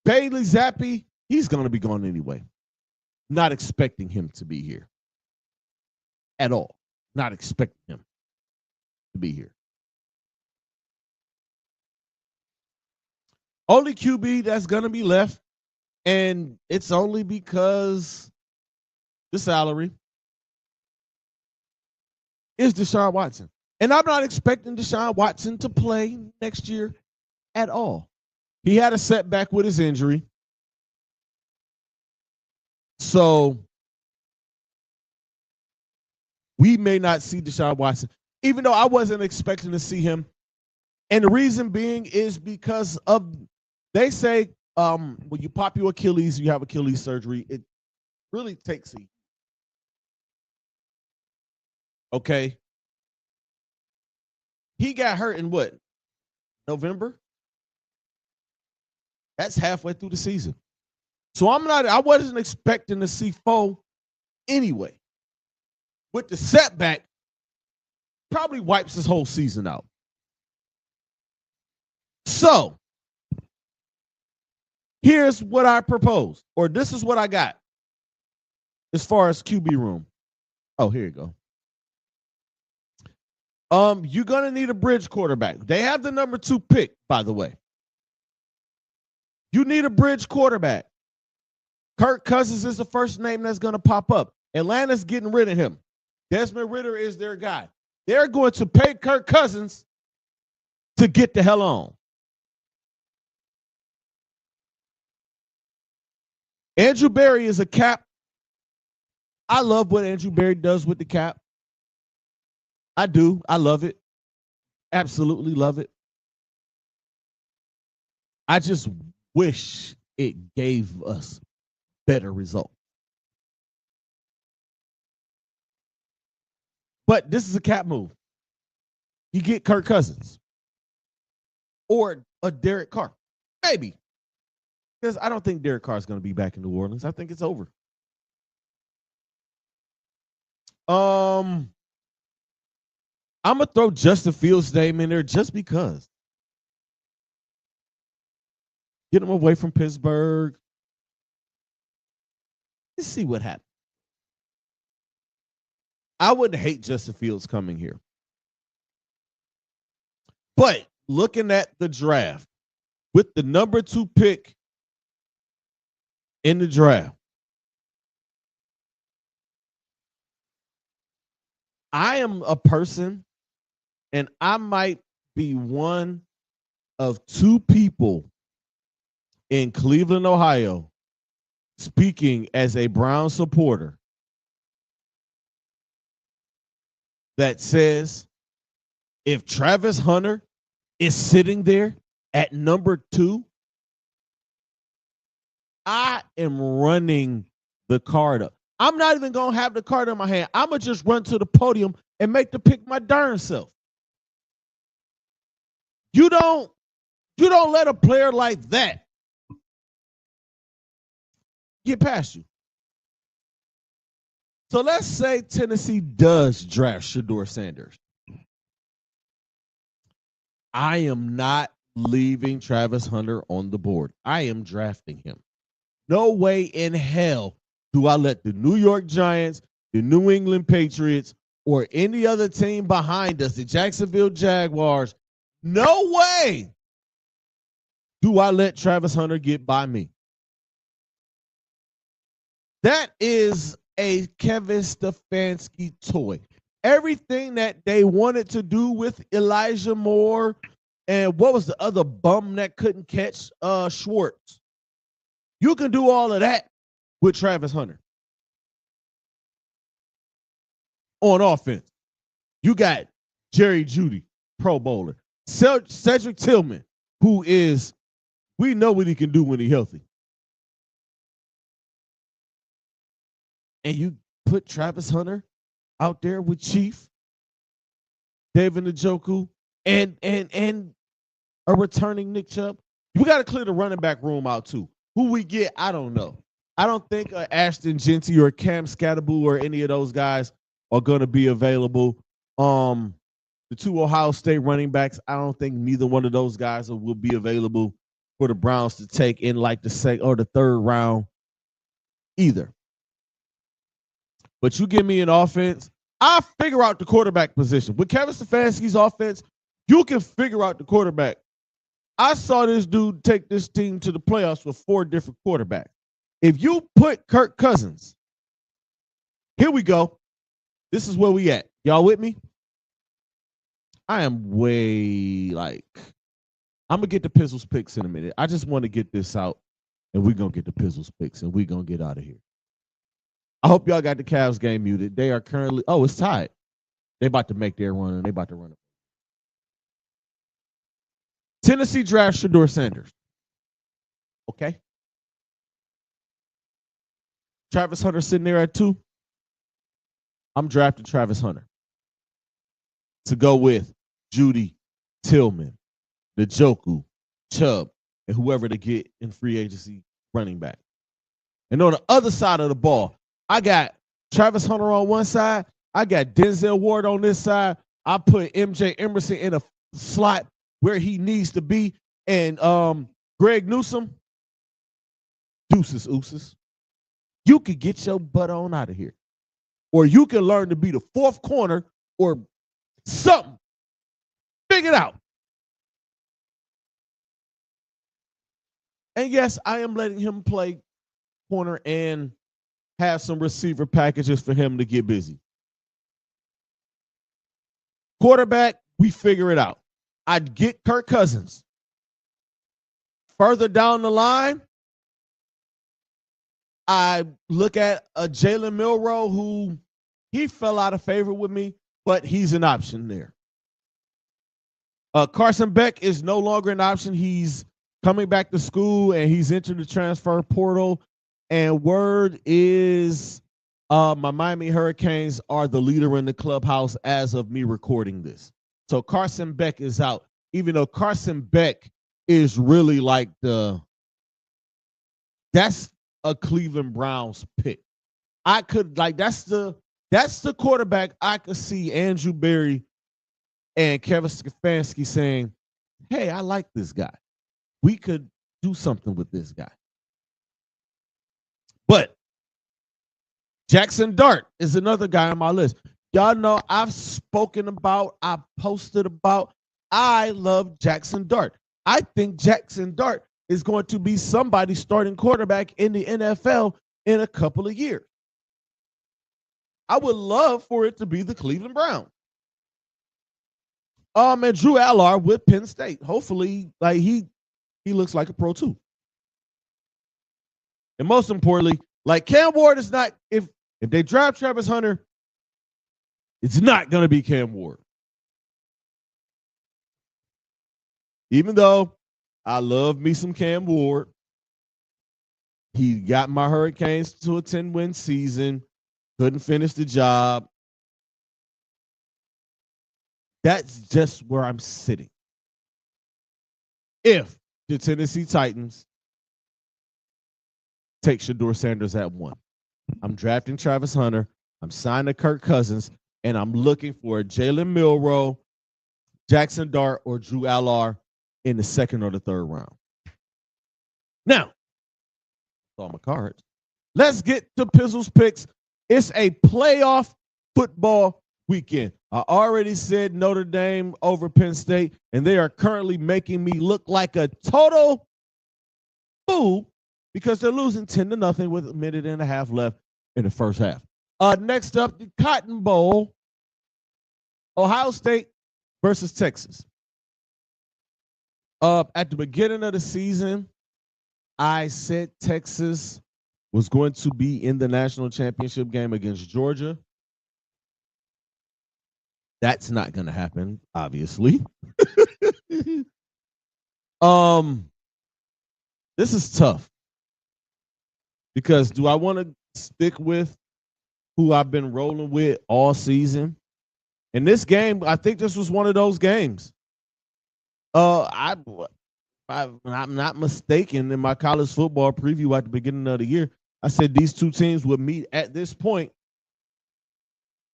Bailey Zappi, he's going to be gone anyway. Not expecting him to be here at all. Not expecting him to be here. Only QB that's going to be left, and it's only because the salary is Deshaun Watson. And I'm not expecting Deshaun Watson to play next year at all. He had a setback with his injury. So we may not see Deshaun Watson, even though I wasn't expecting to see him. And the reason being is because of, they say when you pop your Achilles, you have Achilles surgery, it really takes you. Okay. He got hurt in what? November? That's halfway through the season. So I wasn't expecting to see Foe anyway. With the setback, probably wipes his whole season out. So, here's what I propose, or this is what I got as far as QB room. Oh, here you go. You're gonna need a bridge quarterback. They have the number 2 pick, by the way. You need a bridge quarterback. Kirk Cousins is the first name that's gonna pop up. Atlanta's getting rid of him. Desmond Ridder is their guy. They're going to pay Kirk Cousins to get the hell on. Andrew Berry is a cap. I love what Andrew Berry does with the cap. I do. I love it. Absolutely love it. I just wish it gave us better results. But this is a cap move. You get Kirk Cousins or a Derek Carr. Maybe. Because I don't think Derek Carr is going to be back in New Orleans. I think it's over. I'm going to throw Justin Fields' name in there just because. Get him away from Pittsburgh. Let's see what happens. I wouldn't hate Justin Fields coming here. But looking at the draft, with the number 2 pick in the draft, I am a person, and I might be one of 2 people in Cleveland, Ohio, speaking as a Brown supporter, that says if Travis Hunter is sitting there at number 2, I am running the card up. I'm not even going to have the card in my hand. I'm going to just run to the podium and make the pick my darn self. You don't let a player like that get past you. So let's say Tennessee does draft Shedeur Sanders. I am not leaving Travis Hunter on the board. I am drafting him. No way in hell do I let the New York Giants, the New England Patriots, or any other team behind us, the Jacksonville Jaguars, no way do I let Travis Hunter get by me. That is a Kevin Stefanski toy. Everything that they wanted to do with Elijah Moore and what was the other bum that couldn't catch Schwartz. You can do all of that with Travis Hunter. On offense, you got Jerry Jeudy, Pro Bowler. Cedric Tillman, who is, we know what he can do when he's healthy. And you put Travis Hunter out there with Chief, David Njoku, and a returning Nick Chubb. We got to clear the running back room out too. Who we get, I don't know. I don't think Ashton Genty or Cam Scatterboo or any of those guys are going to be available. The two Ohio State running backs, I don't think neither one of those guys will be available for the Browns to take in like the second or the third round either. But you give me an offense, I'll figure out the quarterback position. With Kevin Stefanski's offense, you can figure out the quarterback. I saw this dude take this team to the playoffs with 4 different quarterbacks. If you put Kirk Cousins, here we go. This is where we at. Y'all with me? I am way like, I'm going to get the Pizzle's picks in a minute. I just want to get this out, and we're going to get the Pizzle's picks, and we're going to get out of here. I hope y'all got the Cavs game muted. They are currently, it's tied. They about to make their run, and they about to run it. Tennessee draft Shedeur Sanders. Okay. Travis Hunter sitting there at 2. I'm drafting Travis Hunter to go with Jeudy, Tillman, Njoku, Chubb, and whoever to get in free agency running back. And on the other side of the ball, I got Travis Hunter on one side. I got Denzel Ward on this side. I put MJ Emerson in a slot where he needs to be. And Greg Newsome, deuces, ooses. You could get your butt on out of here. Or you can learn to be the 4th corner or something. Figure it out. And yes, I am letting him play corner and have some receiver packages for him to get busy. Quarterback, we figure it out. I'd get Kirk Cousins. Further down the line, I look at a Jalen Milroe who he fell out of favor with me, but he's an option there. Carson Beck is no longer an option. He's coming back to school and he's entered the transfer portal. And word is my Miami Hurricanes are the leader in the clubhouse as of me recording this. So Carson Beck is out, even though Carson Beck is really like that's a Cleveland Browns pick. I could like that's the quarterback I could see Andrew Berry and Kevin Stefanski saying, hey, I like this guy. We could do something with this guy. But Jackson Dart is another guy on my list. Y'all know I've spoken about, I've posted about, I love Jackson Dart. I think Jackson Dart is going to be somebody starting quarterback in the NFL in a couple of years. I would love for it to be the Cleveland Browns. And Drew Allard with Penn State. Hopefully, like he looks like a pro too. And most importantly, like Cam Ward is not, if they draft Travis Hunter, it's not going to be Cam Ward. Even though I love me some Cam Ward, he got my Hurricanes to a 10-win season, couldn't finish the job. That's just where I'm sitting. If the Tennessee Titans take Shedeur Sanders at 1, I'm drafting Travis Hunter, I'm signing Kirk Cousins, and I'm looking for Jalen Milroe, Jackson Dart, or Drew Allard in the 2nd or the 3rd round. Now, all my cards. Let's get to Pizzle's picks. It's a playoff football weekend. I already said Notre Dame over Penn State, and they are currently making me look like a total fool because they're losing 10-0 with a minute and a half left in the first half. Next up, the Cotton Bowl, Ohio State versus Texas. At the beginning of the season, I said Texas was going to be in the national championship game against Georgia. That's not going to happen, obviously. um, this is tough because do I want to stick with who I've been rolling with all season? In this game, I think this was one of those games. I I'm not mistaken, in my college football preview at the beginning of the year, I said these two teams would meet at this point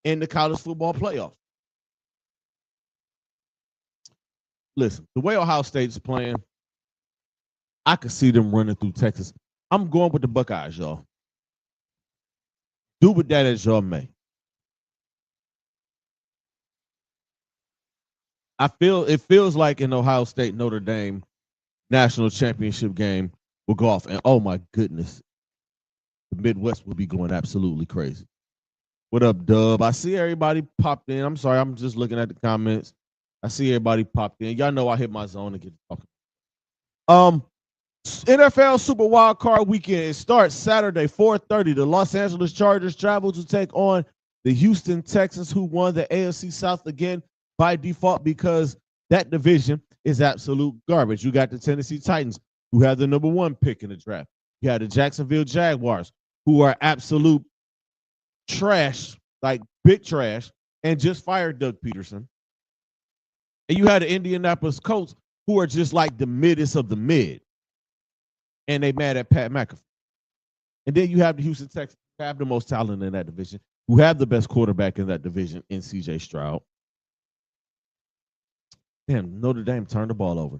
in the college football playoffs. Listen, the way Ohio State's playing, I could see them running through Texas. I'm going with the Buckeyes, y'all. Do with that as y'all may. It feels like an Ohio State Notre Dame national championship game will go off, and oh my goodness, the Midwest will be going absolutely crazy. What up, Dub? I see everybody popped in. I'm sorry, I'm just looking at the comments. I see everybody popped in. Y'all know I hit my zone and get talking. NFL Super Wild Card Weekend. It starts Saturday, 4:30. The Los Angeles Chargers travel to take on the Houston Texans, who won the AFC South again by default because that division is absolute garbage. You got the Tennessee Titans, who have the number 1 pick in the draft. You have the Jacksonville Jaguars, who are absolute trash, like big trash, and just fired Doug Peterson. And you had the Indianapolis Colts, who are just like the middest of the mid. And they mad at Pat McAfee. And then you have the Houston Texans, who have the most talent in that division, who have the best quarterback in that division in C.J. Stroud. Damn, Notre Dame turned the ball over.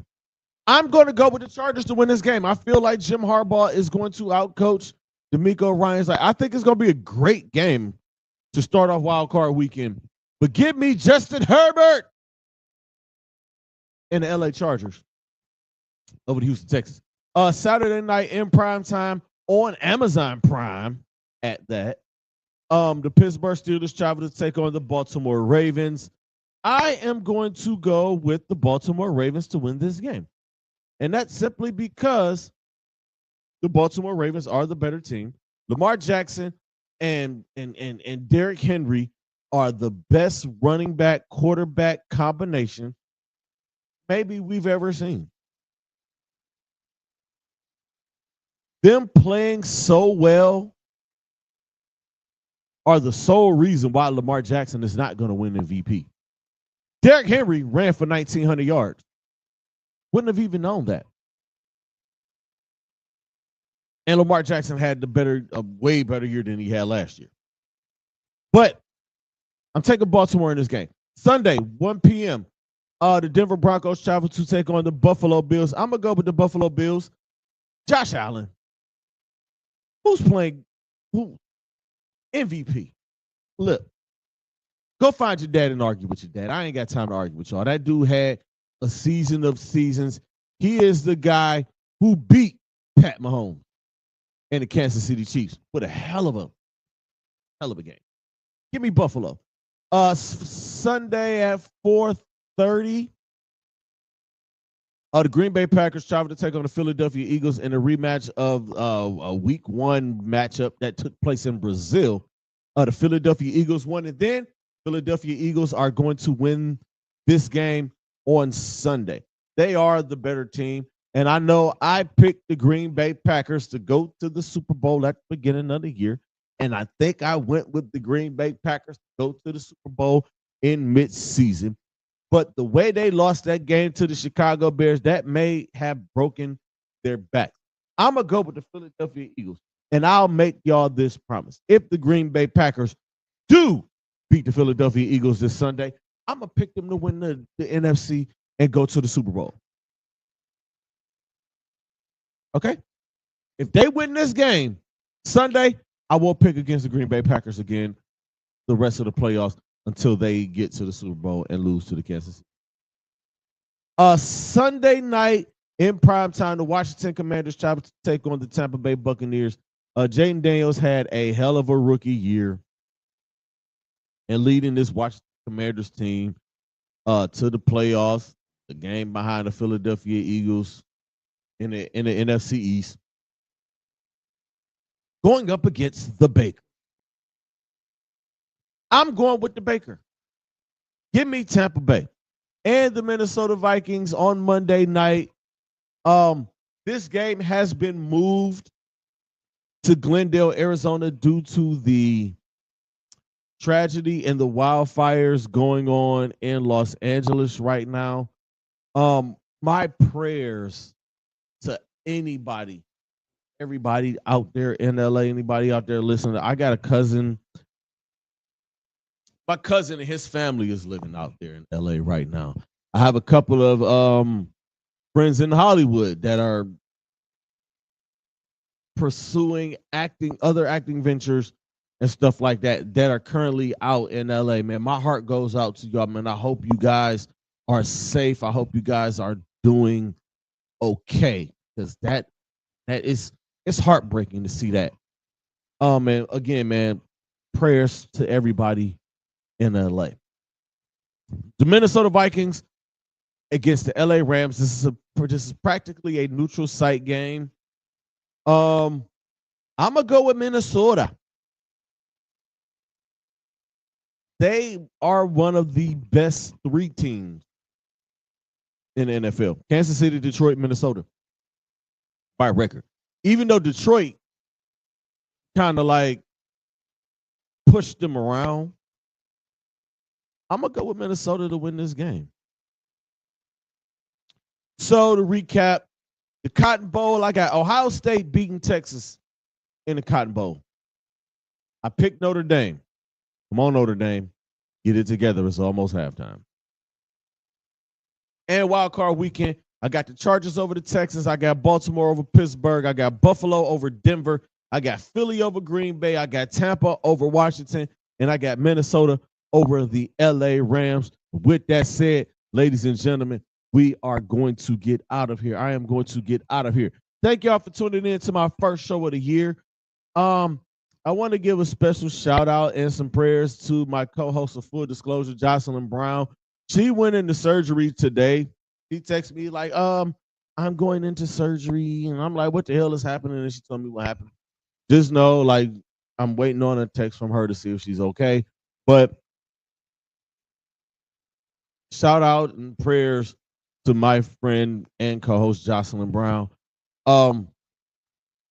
I'm going to go with the Chargers to win this game. I feel like Jim Harbaugh is going to outcoach D'Amico Ryans. I think it's going to be a great game to start off Wild Card Weekend. But give me Justin Herbert and the LA Chargers over the Houston Texans. Saturday night in prime time on Amazon Prime at that. The Pittsburgh Steelers travel to take on the Baltimore Ravens. I am going to go with the Baltimore Ravens to win this game. And that's simply because the Baltimore Ravens are the better team. Lamar Jackson and Derrick Henry are the best running back quarterback combination maybe we've ever seen. Them playing so well are the sole reason why Lamar Jackson is not going to win MVP. Derrick Henry ran for 1,900 yards. Wouldn't have even known that. And Lamar Jackson had a way better year than he had last year. But I'm taking Baltimore in this game. Sunday, 1 p.m., the Denver Broncos travel to take on the Buffalo Bills. I'm going to go with the Buffalo Bills. Josh Allen. Who's playing? Who? MVP. Look, go find your dad and argue with your dad. I ain't got time to argue with y'all. That dude had a season of seasons. He is the guy who beat Pat Mahomes and the Kansas City Chiefs with a hell of a game. Give me Buffalo. Sunday at 4:30. The Green Bay Packers travel to take on the Philadelphia Eagles in a rematch of a Week 1 matchup that took place in Brazil. The Philadelphia Eagles won, and then Philadelphia Eagles are going to win this game on Sunday. They are the better team, and I know I picked the Green Bay Packers to go to the Super Bowl at the beginning of the year, and I think I went with the Green Bay Packers to go to the Super Bowl in mid-season. But the way they lost that game to the Chicago Bears, that may have broken their back. I'm going to go with the Philadelphia Eagles, and I'll make y'all this promise. If the Green Bay Packers do beat the Philadelphia Eagles this Sunday, I'm going to pick them to win the NFC and go to the Super Bowl. Okay? If they win this game Sunday, I won't pick against the Green Bay Packers again the rest of the playoffs until they get to the Super Bowl and lose to the Kansas City. Sunday night in prime time, the Washington Commanders travel to take on the Tampa Bay Buccaneers. Jaden Daniels had a hell of a rookie year and leading this Washington Commanders team to the playoffs, the game behind the Philadelphia Eagles in the NFC East, going up against the Baker. I'm going with the Baker. Give me Tampa Bay and the Minnesota Vikings on Monday night. Um, this game has been moved to Glendale, Arizona, due to the tragedy and the wildfires going on in Los Angeles right now. My prayers to anybody, everybody out there in LA, anybody out there listening. I got a cousin. My cousin and his family is living out there in LA right now. I have a couple of friends in Hollywood that are pursuing acting, other acting ventures and stuff like that that are currently out in LA. Man, my heart goes out to y'all, man. I hope you guys are safe. I hope you guys are doing okay, because that is, it's heartbreaking to see that. Man, again, man, prayers to everybody in LA. The Minnesota Vikings against the LA Rams. This is practically a neutral site game. I'm gonna go with Minnesota. They are one of the best three teams in the NFL. Kansas City, Detroit, Minnesota by record. Even though Detroit kind of like pushed them around, I'm going to go with Minnesota to win this game. So to recap, the Cotton Bowl, I got Ohio State beating Texas in the Cotton Bowl. I picked Notre Dame. Come on, Notre Dame. Get it together. It's almost halftime. And wild card weekend, I got the Chargers over the Texans. I got Baltimore over Pittsburgh. I got Buffalo over Denver. I got Philly over Green Bay. I got Tampa over Washington. And I got Minnesota over the LA Rams. With that said, ladies and gentlemen, we are going to get out of here. I am going to get out of here. Thank y'all for tuning in to my first show of the year. I want to give a special shout out and some prayers to my co-host of Full Disclosure, Jocelyn Brown. She went into surgery today. She texted me like, I'm going into surgery. And I'm like, what the hell is happening? And she told me what happened. Just know, like, I'm waiting on a text from her to see if she's okay. But shout out and prayers to my friend and co-host Jocelyn Brown.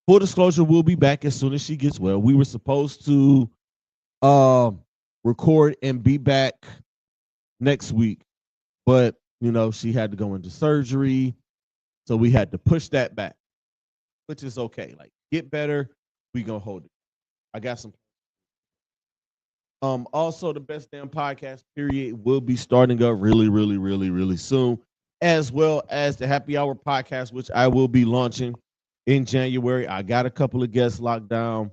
Full disclosure, we'll be back as soon as she gets well. We were supposed to record and be back next week, but you know, she had to go into surgery, so we had to push that back, which is okay. Like, get better, we gonna hold it. I got some. Also, the Best Damn Podcast period will be starting up really, really, really, really soon, as well as the Happy Hour podcast, which I will be launching in January. I got a couple of guests locked down.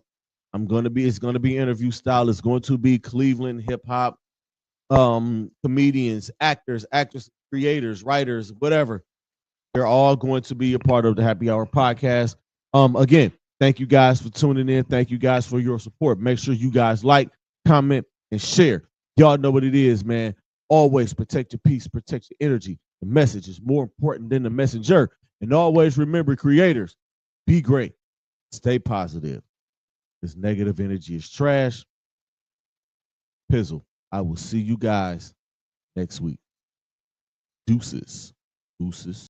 It's gonna be interview style. It's going to be Cleveland hip hop comedians, actors, actresses, creators, writers, whatever. They're all going to be a part of the Happy Hour podcast. Again, thank you guys for tuning in. Thank you guys for your support. Make sure you guys like, comment, and share. Y'all know what it is, man. Always protect your peace, protect your energy. The message is more important than the messenger. And always remember, creators, be great. Stay positive. This negative energy is trash. Pizzle. I will see you guys next week. Deuces. Deuces.